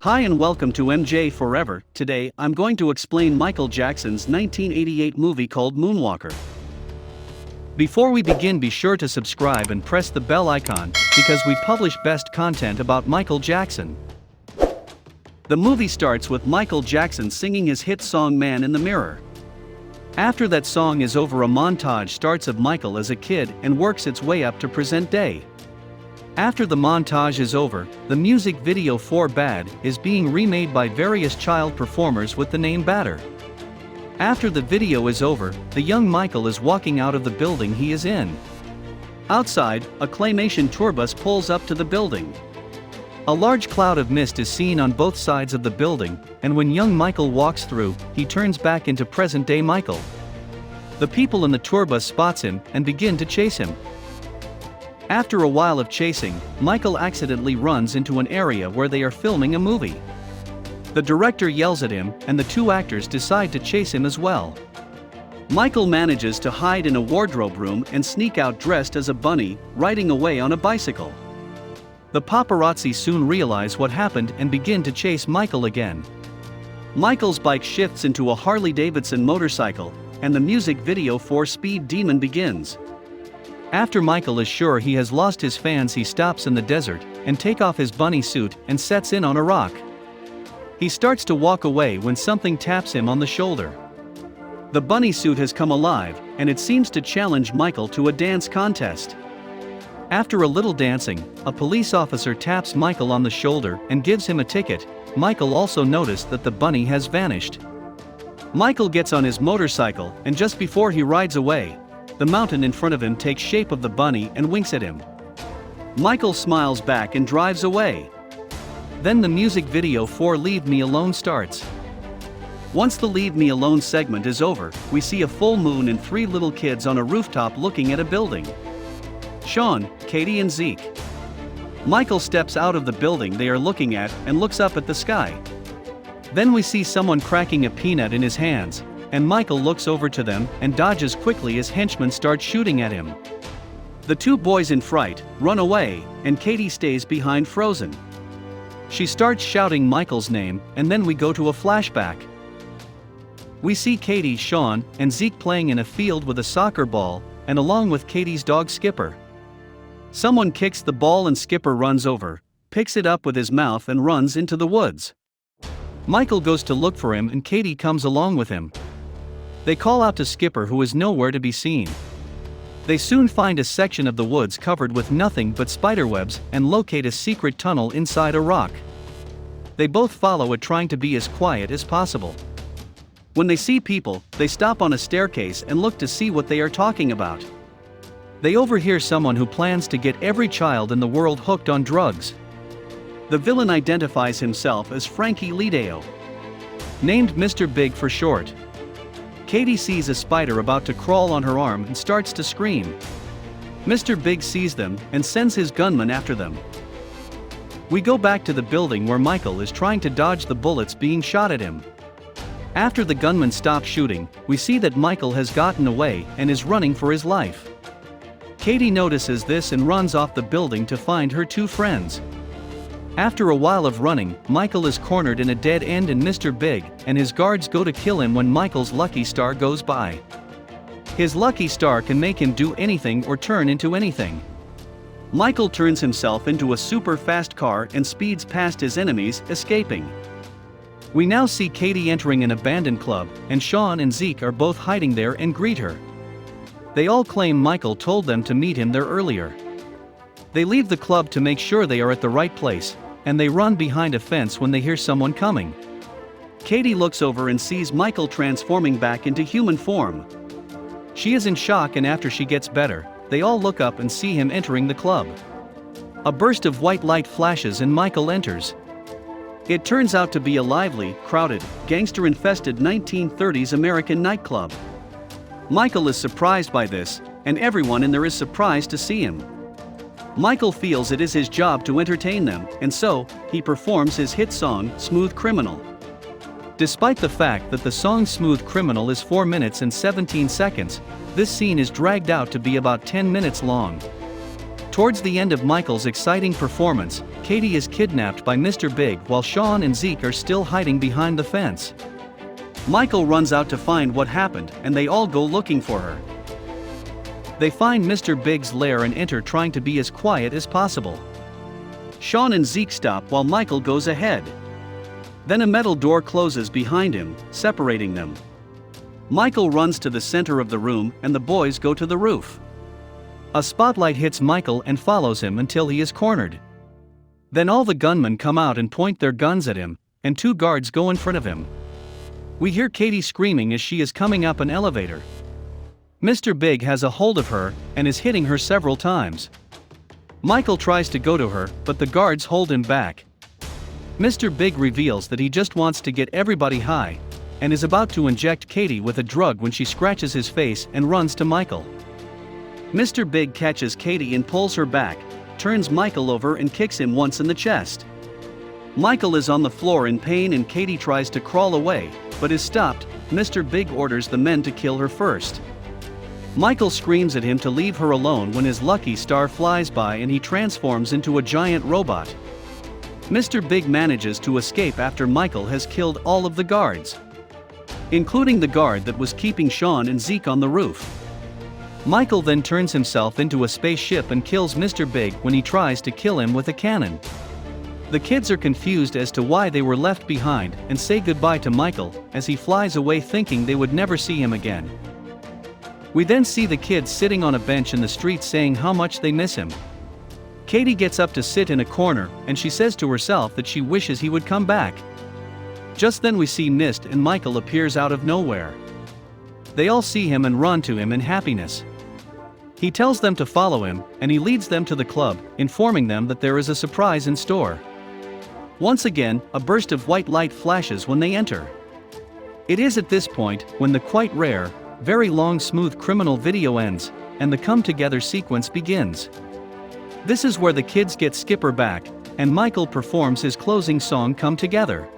Hi and welcome to MJ Forever. Today, I'm going to explain Michael Jackson's 1988 movie called Moonwalker. Before we begin, be sure to subscribe and press the bell icon, because we publish best content about Michael Jackson. The movie starts with Michael Jackson singing his hit song Man in the Mirror. After that song is over, a montage starts of Michael as a kid and works its way up to present day. After the montage is over, the music video for Bad is being remade by various child performers with the name Badder. After the video is over, the young Michael is walking out of the building he is in. Outside, a claymation tour bus pulls up to the building. A large cloud of mist is seen on both sides of the building, and when young Michael walks through, he turns back into present-day Michael. The people in the tour bus spots him and begin to chase him. After a while of chasing, Michael accidentally runs into an area where they are filming a movie. The director yells at him, and the two actors decide to chase him as well. Michael manages to hide in a wardrobe room and sneak out dressed as a bunny, riding away on a bicycle. The paparazzi soon realize what happened and begin to chase Michael again. Michael's bike shifts into a Harley-Davidson motorcycle, and the music video for Speed Demon begins. After Michael is sure he has lost his fans, he stops in the desert and takes off his bunny suit and sets in on a rock. He starts to walk away when something taps him on the shoulder. The bunny suit has come alive, and it seems to challenge Michael to a dance contest. After a little dancing, a police officer taps Michael on the shoulder and gives him a ticket. Michael also noticed that the bunny has vanished. Michael gets on his motorcycle, and just before he rides away, the mountain in front of him takes shape of the bunny and winks at him. Michael smiles back and drives away. Then the music video for Leave Me Alone starts. Once the Leave Me Alone segment is over, we see a full moon and three little kids on a rooftop looking at a building. Sean, Katie and Zeke. Michael steps out of the building they are looking at and looks up at the sky. Then we see someone cracking a peanut in his hands, and Michael looks over to them and dodges quickly as henchmen start shooting at him. The two boys in fright run away, and Katie stays behind frozen. She starts shouting Michael's name, and then we go to a flashback. We see Katie, Sean, and Zeke playing in a field with a soccer ball, and along with Katie's dog Skipper. Someone kicks the ball and Skipper runs over, picks it up with his mouth and runs into the woods. Michael goes to look for him and Katie comes along with him. They call out to Skipper, who is nowhere to be seen. They soon find a section of the woods covered with nothing but spiderwebs and locate a secret tunnel inside a rock. They both follow it, trying to be as quiet as possible. When they see people, they stop on a staircase and look to see what they are talking about. They overhear someone who plans to get every child in the world hooked on drugs. The villain identifies himself as Frankie Lideo, named Mr. Big for short. Katie sees a spider about to crawl on her arm and starts to scream. Mr. Big sees them and sends his gunman after them. We go back to the building where Michael is trying to dodge the bullets being shot at him. After the gunman stops shooting, we see that Michael has gotten away and is running for his life. Katie notices this and runs off the building to find her two friends. After a while of running, Michael is cornered in a dead end, and Mr. Big and his guards go to kill him when Michael's lucky star goes by. His lucky star can make him do anything or turn into anything. Michael turns himself into a super fast car and speeds past his enemies, escaping. We now see Katie entering an abandoned club, and Sean and Zeke are both hiding there and greet her. They all claim Michael told them to meet him there earlier. They leave the club to make sure they are at the right place, and they run behind a fence when they hear someone coming. Katie looks over and sees Michael transforming back into human form. She is in shock, and after she gets better, they all look up and see him entering the club. A burst of white light flashes and Michael enters. It turns out to be a lively, crowded, gangster-infested 1930s American nightclub. Michael is surprised by this, and everyone in there is surprised to see him. Michael feels it is his job to entertain them, and so, he performs his hit song, Smooth Criminal. Despite the fact that the song Smooth Criminal is 4 minutes and 17 seconds, this scene is dragged out to be about 10 minutes long. Towards the end of Michael's exciting performance, Katie is kidnapped by Mr. Big while Sean and Zeke are still hiding behind the fence. Michael runs out to find what happened and they all go looking for her. They find Mr. Big's lair and enter, trying to be as quiet as possible. Sean and Zeke stop while Michael goes ahead. Then a metal door closes behind him, separating them. Michael runs to the center of the room and the boys go to the roof. A spotlight hits Michael and follows him until he is cornered. Then all the gunmen come out and point their guns at him, and 2 guards go in front of him. We hear Katie screaming as she is coming up an elevator. Mr. Big has a hold of her and is hitting her several times. Michael tries to go to her, but the guards hold him back. Mr. Big reveals that he just wants to get everybody high, and is about to inject Katie with a drug when she scratches his face and runs to Michael. Mr. Big catches Katie and pulls her back, turns Michael over and kicks him once in the chest. Michael is on the floor in pain and Katie tries to crawl away, but is stopped. Mr. Big orders the men to kill her first. Michael screams at him to leave her alone when his lucky star flies by and he transforms into a giant robot. Mr. Big manages to escape after Michael has killed all of the guards, including the guard that was keeping Sean and Zeke on the roof. Michael then turns himself into a spaceship and kills Mr. Big when he tries to kill him with a cannon. The kids are confused as to why they were left behind and say goodbye to Michael as he flies away, thinking they would never see him again. We then see the kids sitting on a bench in the street saying how much they miss him. Katie gets up to sit in a corner and she says to herself that she wishes he would come back. Just then we see Mist and Michael appears out of nowhere. They all see him and run to him in happiness. He tells them to follow him, and he leads them to the club, informing them that there is a surprise in store. Once again, a burst of white light flashes when they enter. It is at this point when the quite rare, very long smooth criminal video ends, and the come-together sequence begins. This is where the kids get Skipper back, and Michael performs his closing song, Come Together.